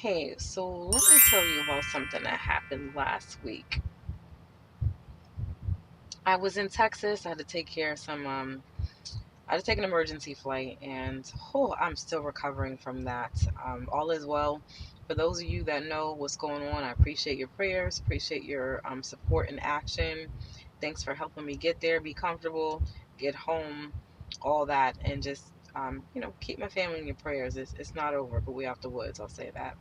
Hey, so let me tell you about something that happened last week. I was in Texas. I had to take care of I had to take an emergency flight, and I'm still recovering from that. All is well. For those of you that know what's going on, I appreciate your prayers, appreciate your support and action. Thanks for helping me get there, be comfortable, get home, all that, and just keep my family in your prayers. It's not over, but we out the woods. I'll say that.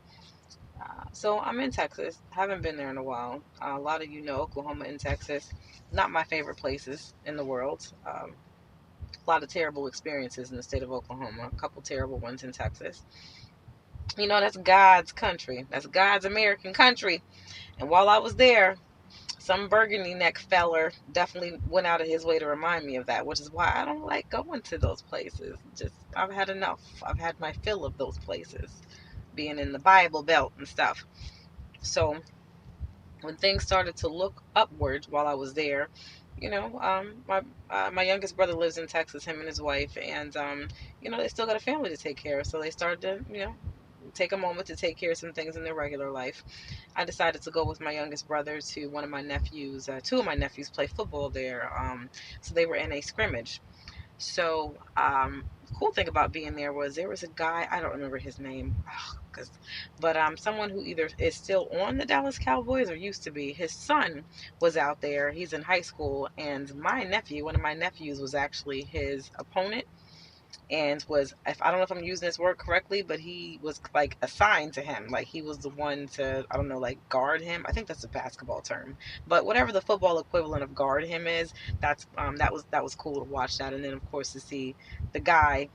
So I'm in Texas. Haven't been there in a while. A lot of you know Oklahoma and Texas, not my favorite places in the world. A lot of terrible experiences in the state of Oklahoma. A couple terrible ones in Texas. That's God's country. That's God's American country. And while I was there, some burgundy neck feller definitely went out of his way to remind me of that, which is why I don't like going to those places. Just I've had enough. I've had my fill of those places, being in the Bible Belt and stuff. So when things started to look upwards while I was there, my youngest brother lives in Texas, him and his wife, and they still got a family to take care of, so they started to take a moment to take care of some things in their regular life. I decided to go with my youngest brother to one of my nephews. Two of my nephews play football there, so they were in a scrimmage. So, cool thing about being there was a guy, I don't remember his name, but someone who either is still on the Dallas Cowboys or used to be. His son was out there. He's in high school, and one of my nephews, was actually his opponent, and was, if I don't know if I'm using this word correctly, but he was like assigned to him, like he was the one to, I don't know, like guard him. I think that's a basketball term, but whatever the football equivalent of guard him is, that was cool to watch that. And then of course to see the guy,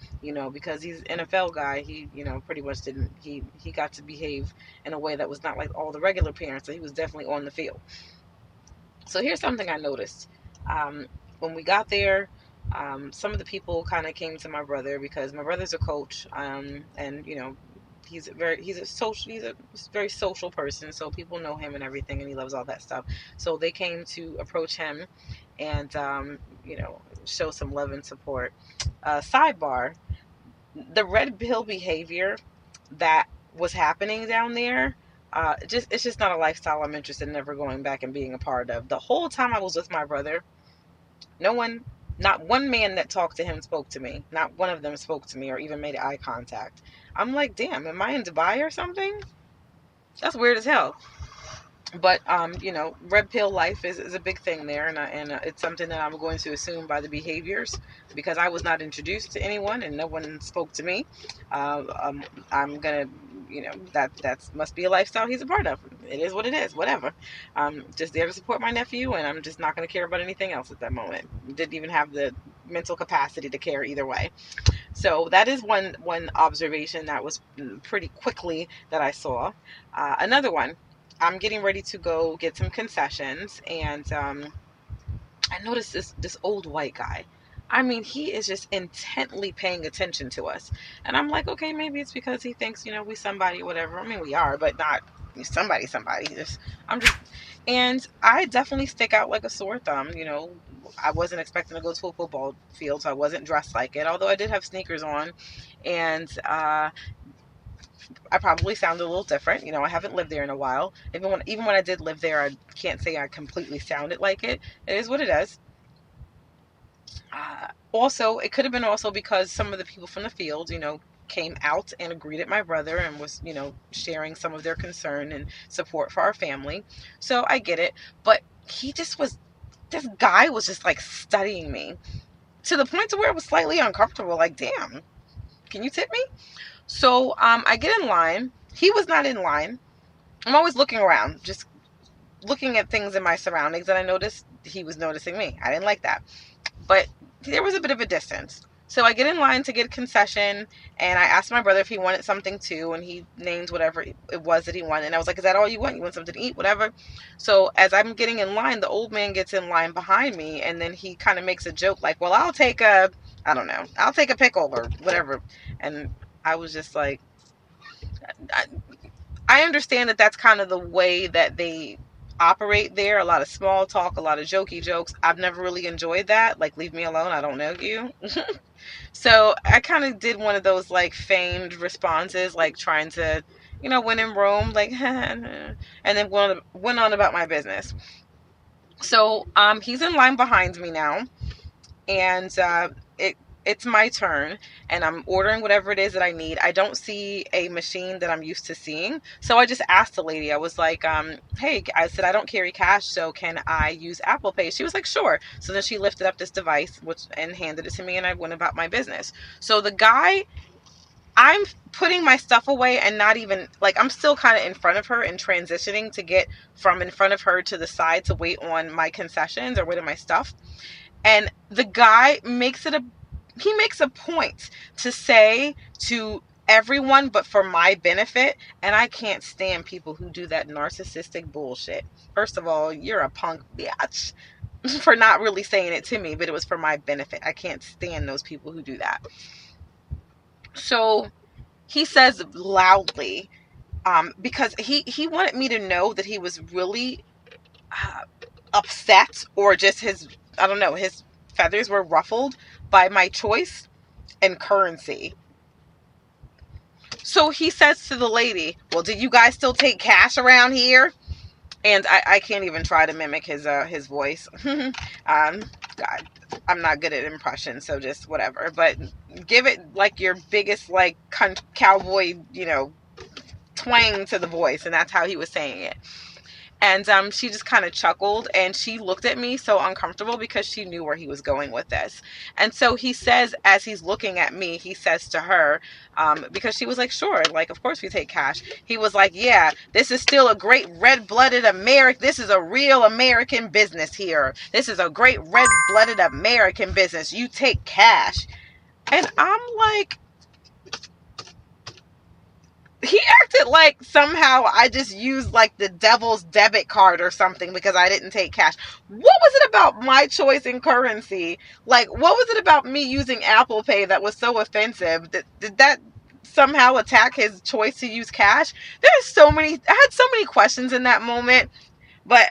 because he's an NFL guy, he pretty much didn't he got to behave in a way that was not like all the regular parents, so he was definitely on the field. So here's something I noticed. When we got there, some of the people kind of came to my brother because my brother's a coach, and he's a very social person, so people know him and everything, and he loves all that stuff. So they came to approach him and show some love and support. Sidebar: the red pill behavior that was happening down there, it's just not a lifestyle I'm interested in ever going back and being a part of. The whole time I was with my brother, no one, not one man that talked to him spoke to me. Not one of them spoke to me or even made eye contact. I'm like, damn, am I in Dubai or something? That's weird as hell. But red pill life is a big thing there, and it's something that I'm going to assume by the behaviors, because I was not introduced to anyone and no one spoke to me. I'm gonna, that must be a lifestyle he's a part of. It is what it is. Whatever. I'm just there to support my nephew, and I'm just not gonna care about anything else at that moment. Didn't even have the mental capacity to care either way. So that is one observation that was pretty quickly that I saw. Another one, I'm getting ready to go get some concessions, and I noticed this old white guy. I mean, he is just intently paying attention to us, and I'm like, okay, maybe it's because he thinks we somebody or whatever. I mean, we are, but not somebody. And I definitely stick out like a sore thumb. I wasn't expecting to go to a football field, so I wasn't dressed like it. Although I did have sneakers on, and I probably sounded a little different. I haven't lived there in a while. Even when I did live there, I can't say I completely sounded like it. It is what it is. Also, it could have been also because some of the people from the field, came out and greeted my brother and was, sharing some of their concern and support for our family. So I get it. But this guy was just like studying me to the point to where it was slightly uncomfortable. Like, damn, can you tip me? So I get in line. He was not in line. I'm always looking around, just looking at things in my surroundings, and I noticed he was noticing me. I didn't like that. But there was a bit of a distance. So I get in line to get a concession, and I asked my brother if he wanted something too, and he named whatever it was that he wanted. And I was like, is that all you want? You want something to eat? Whatever. So as I'm getting in line, the old man gets in line behind me, and then he kind of makes a joke like, well, I don't know, I'll take a pickle or whatever. And I was just like, I understand that that's kind of the way that they operate there. A lot of small talk, a lot of jokey jokes. I've never really enjoyed that. Like, leave me alone. I don't know you. So I kind of did one of those like feigned responses, like trying to, when in Rome, like, and then went on about my business. So he's in line behind me now, and it's my turn, and I'm ordering whatever it is that I need. I don't see a machine that I'm used to seeing, so I just asked the lady. I was like, hey, I said, I don't carry cash, so can I use Apple Pay? She was like, sure. So then she lifted up this device and handed it to me, and I went about my business. So the guy, I'm putting my stuff away, and not even like, I'm still kind of in front of her and transitioning to get from in front of her to the side to wait on my concessions or wait on my stuff. And the guy makes a point to say to everyone, but for my benefit. And I can't stand people who do that narcissistic bullshit. First of all, you're a punk bitch for not really saying it to me, but it was for my benefit. I can't stand those people who do that. So he says loudly, because he wanted me to know that he was really upset, or just his feathers were ruffled by my choice and currency. So he says to the lady, well, do you guys still take cash around here? And I can't even try to mimic his voice. God, I'm not good at impressions, so just whatever. But give it like your biggest like cowboy, twang to the voice, and that's how he was saying it. And she just kind of chuckled, and she looked at me so uncomfortable because she knew where he was going with this. And so he says, as he's looking at me, he says to her, because she was like, sure, like, of course we take cash. He was like, yeah, this is still a great red-blooded American. This is a real American business here. This is a great red-blooded American business. You take cash. And I'm like, he acted like somehow I just used like the devil's debit card or something because I didn't take cash. What was it about my choice in currency? Like, what was it about me using Apple Pay that was so offensive? Did that somehow attack his choice to use cash? I had so many questions in that moment. But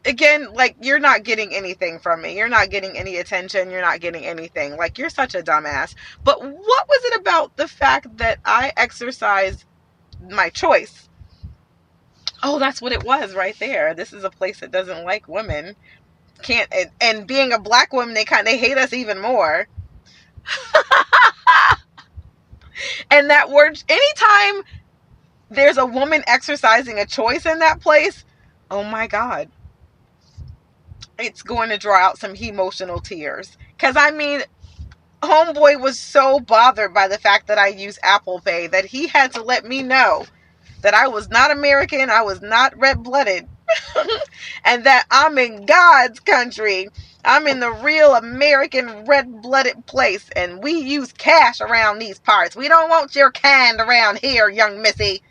again, like, you're not getting anything from me. You're not getting any attention. You're not getting anything. Like, you're such a dumbass. But what was it about the fact that I exercised my choice? Oh, that's what it was right there. This is a place that doesn't like women. And being a black woman, they hate us even more. And that word, anytime there's a woman exercising a choice in that place, oh my God, it's going to draw out some emotional tears. Because I mean, homeboy was so bothered by the fact that I use Apple Pay that he had to let me know that I was not American, I was not red-blooded, and that I'm in God's country. I'm in the real American red-blooded place, and we use cash around these parts. We don't want your kind around here, young missy.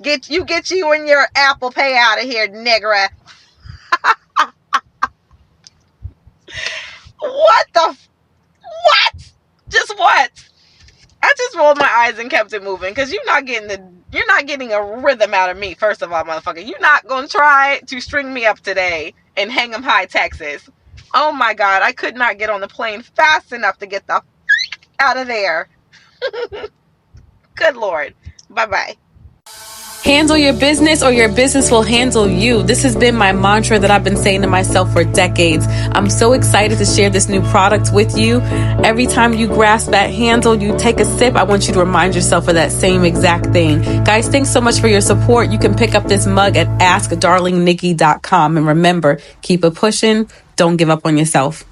Get you and your Apple Pay out of here, nigger. What? Just what? I just rolled my eyes and kept it moving, because you're not getting a rhythm out of me. First of all, motherfucker, you're not gonna try to string me up today in Hang'em High, Texas. Oh my God, I could not get on the plane fast enough to get the out of there. Good Lord. Bye-bye. Handle your business or your business will handle you. This has been my mantra that I've been saying to myself for decades. I'm so excited to share this new product with you. Every time you grasp that handle, you take a sip, I want you to remind yourself of that same exact thing. Guys, thanks so much for your support. You can pick up this mug at askdarlingnikki.com. And remember, keep it pushing. Don't give up on yourself.